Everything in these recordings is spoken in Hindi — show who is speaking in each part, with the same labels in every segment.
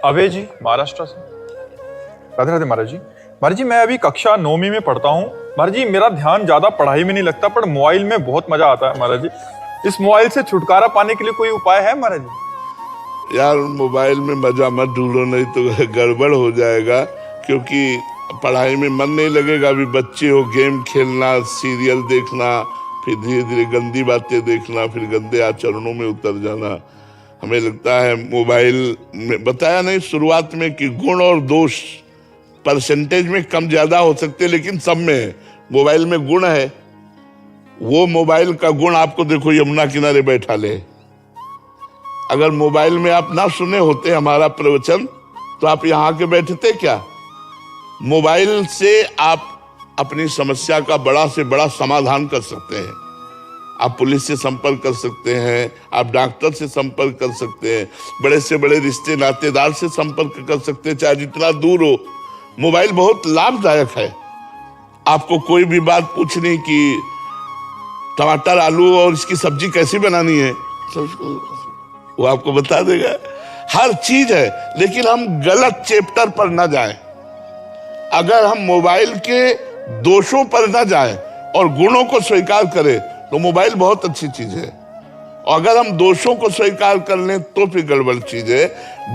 Speaker 1: अभय जी, महाराष्ट्र से। राधे राधे महाराज जी। महाराज जी, मैं अभी कक्षा 9वीं में पढ़ता हूँ। महाराज जी, मेरा ध्यान ज्यादा पढ़ाई में नहीं लगता, पर मोबाइल में बहुत मजा आता है महाराज जी। इस मोबाइल से छुटकारा पाने के लिए कोई उपाय है महाराज जी?
Speaker 2: यार, मोबाइल में मजा मत ढूंढो, नहीं तो गड़बड़ हो जाएगा, क्योंकि पढ़ाई में मन नहीं लगेगा। अभी बच्चे हो, गेम खेलना, सीरियल देखना, फिर धीरे धीरे गंदी बातें देखना, फिर गंदे आचरणों में उतर जाना। हमें लगता है मोबाइल में बताया नहीं शुरुआत में कि गुण और दोष परसेंटेज में कम ज्यादा हो सकते, लेकिन सब में है। मोबाइल में गुण है, वो मोबाइल का गुण आपको देखो यमुना किनारे बैठा ले। अगर मोबाइल में आप ना सुने होते हमारा प्रवचन तो आप यहाँ के बैठते क्या? मोबाइल से आप अपनी समस्या का बड़ा से बड़ा समाधान कर सकते हैं। आप पुलिस से संपर्क कर सकते हैं, आप डॉक्टर से संपर्क कर सकते हैं, बड़े से बड़े रिश्ते नातेदार से संपर्क कर सकते हैं, चाहे जितना दूर हो। मोबाइल बहुत लाभदायक है। आपको कोई भी बात पूछनी कि टमाटर आलू और इसकी सब्जी कैसी बनानी है, वो आपको बता देगा। हर चीज है, लेकिन हम गलत चैप्टर पर ना जाएं। अगर हम मोबाइल के दोषों पर ना जाएं और गुणों को स्वीकार करें तो मोबाइल बहुत अच्छी चीज है। और अगर हम दोषों को स्वीकार कर लें तो फिर गड़बड़ चीज है।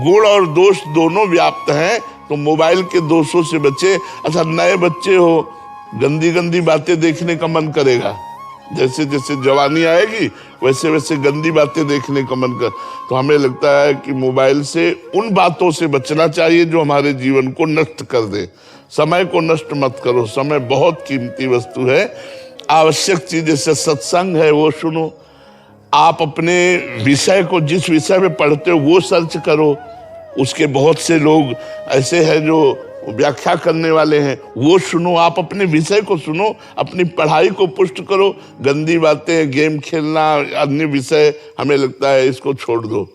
Speaker 2: गुण और दोष दोनों व्याप्त हैं, तो मोबाइल के दोषों से बचे। अच्छा, नए बच्चे हो, गंदी गंदी बातें देखने का मन करेगा। जैसे जैसे जवानी आएगी वैसे वैसे गंदी बातें देखने का मन कर, तो हमें लगता है कि मोबाइल से उन बातों से बचना चाहिए जो हमारे जीवन को नष्ट कर दे। समय को नष्ट मत करो, समय बहुत कीमती वस्तु है। आवश्यक चीज जैसे सत्संग है वो सुनो। आप अपने विषय को, जिस विषय में पढ़ते हो वो सर्च करो। उसके बहुत से लोग ऐसे हैं जो व्याख्या करने वाले हैं, वो सुनो। आप अपने विषय को सुनो, अपनी पढ़ाई को पुष्ट करो। गंदी बातें, गेम खेलना, अन्य विषय, हमें लगता है इसको छोड़ दो।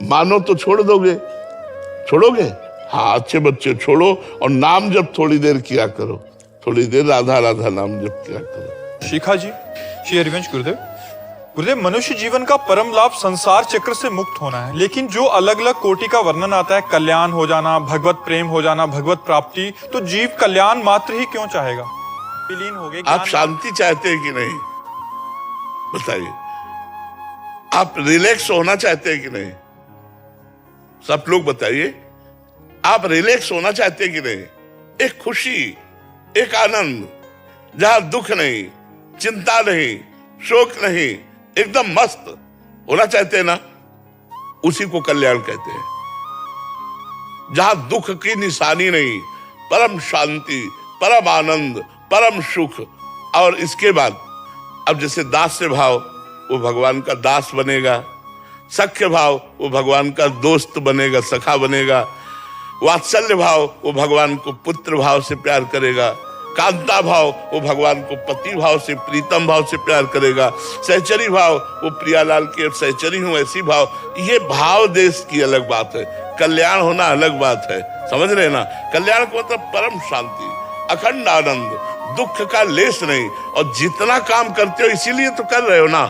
Speaker 2: मानो तो छोड़ दोगे? छोड़ोगे? हाँ, अच्छे बच्चे छोड़ो और नाम जब थोड़ी देर किया करो, थोड़ी देर राधा राधा नाम जप किया करो।
Speaker 1: शिखा जी, श्री हरिवंश गुरुदेव। गुरुदेव, मनुष्य जीवन का परम लाभ संसार चक्र से मुक्त होना है, लेकिन जो अलग अलग कोटि का वर्णन आता है, कल्याण हो जाना, भगवत प्रेम हो जाना, भगवत प्राप्ति, तो जीव कल्याण मात्र ही क्यों चाहेगा? विलीन हो गए।
Speaker 2: आप शांति चाहते हैं कि नहीं? बताइए। आप रिलैक्स होना चाहते हैं कि नहीं? सब लोग बताइए। आप रिलैक्स होना चाहते हैं कि नहीं? एक खुशी, एक आनंद, जहां दुख नहीं, चिंता नहीं, शोक नहीं, एकदम मस्त होना चाहते हैं ना? उसी को कल्याण कहते हैं। जहां दुख की निशानी नहीं, परम शांति, परम आनंद, परम सुख। और इसके बाद अब जैसे दास्य भाव, वो भगवान का दास बनेगा। सख्य भाव, वो भगवान का दोस्त बनेगा, सखा बनेगा। वात्सल्य भाव, वो भगवान को पुत्र भाव से प्यार करेगा। कांता भाव, वो भगवान को पति भाव से, प्रीतम भाव से प्यार करेगा। सहचरी भाव, वो प्रियालाल के सहचरी हूं ऐसी भाव। ये भाव देश की अलग बात है, कल्याण होना अलग बात है। समझ रहे ना? कल्याण को मतलब परम शांति, अखंड आनंद, दुख का लेस नहीं। और जितना काम करते हो इसीलिए तो कर रहे हो ना।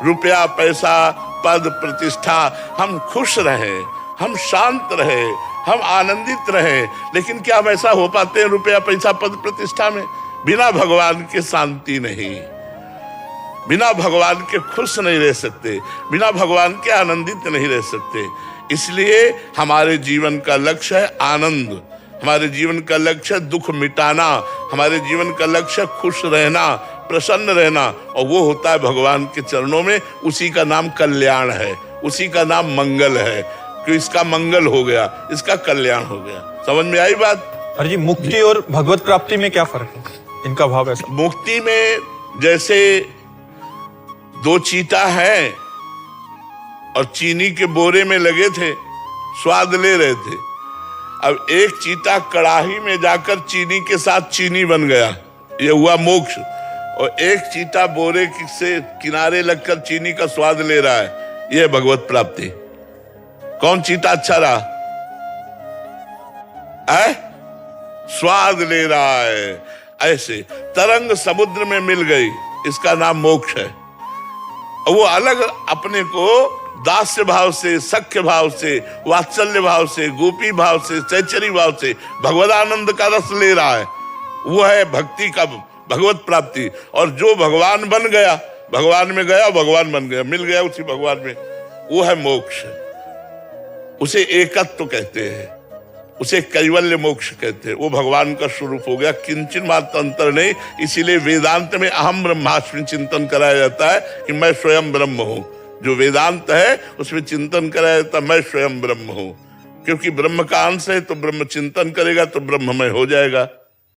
Speaker 2: रुपया, पैसा, पद, प्रतिष्ठा, हम खुश रहे, हम शांत रहे, हम आनंदित रहे। लेकिन क्या हम ऐसा हो पाते हैं रुपया, पैसा, पद, प्रतिष्ठा में? बिना भगवान के शांति नहीं, बिना भगवान के खुश नहीं रह सकते, बिना भगवान के आनंदित नहीं रह सकते। इसलिए हमारे जीवन का लक्ष्य है आनंद, हमारे जीवन का लक्ष्य है दुख मिटाना, हमारे जीवन का लक्ष्य है खुश रहना, प्रसन्न रहना। और वो होता है भगवान के चरणों में। उसी का नाम कल्याण है, उसी का नाम मंगल है कि इसका मंगल हो गया, इसका कल्याण हो गया। समझ में आई बात?
Speaker 1: अरे जी, मुक्ति और भगवत प्राप्ति में क्या फर्क है? इनका भाव ऐसा।
Speaker 2: मुक्ति में जैसे दो चीता हैं और चीनी के बोरे में लगे थे, स्वाद ले रहे थे। अब एक चीता कड़ाही में जाकर चीनी के साथ चीनी बन गया, ये हुआ मोक्ष। और एक चीता बोरे से किनारे लगकर चीनी का स्वाद ले रहा है, यह भगवत प्राप्ति। कौन चीता अच्छा रहा? स्वाद ले रहा है। ऐसे तरंग समुद्र में मिल गई, इसका नाम मोक्ष है। वो अलग अपने को दास्य भाव से, सख्य भाव से, वात्सल्य भाव से, गोपी भाव से, चैचरी भाव से भगवदानंद का रस ले रहा है। वो है भक्ति का भगवत प्राप्ति। और जो भगवान बन गया, भगवान में गया, भगवान बन गया, मिल गया उसी भगवान में, वो है मोक्ष। उसे एकत्व कहते हैं, उसे कैवल्य मोक्ष कहते हैं। वो भगवान का स्वरूप हो गया, किंचन मात्र अंतर नहीं। इसीलिए वेदांत में अहम ब्रह्मास्मि चिंतन कराया जाता है कि मैं स्वयं ब्रह्म हूं। जो वेदांत है उसमें चिंतन कराया जाता है मैं स्वयं ब्रह्म हूं, क्योंकि ब्रह्म का अंश है, तो ब्रह्म चिंतन करेगा तो ब्रह्ममय हो जाएगा।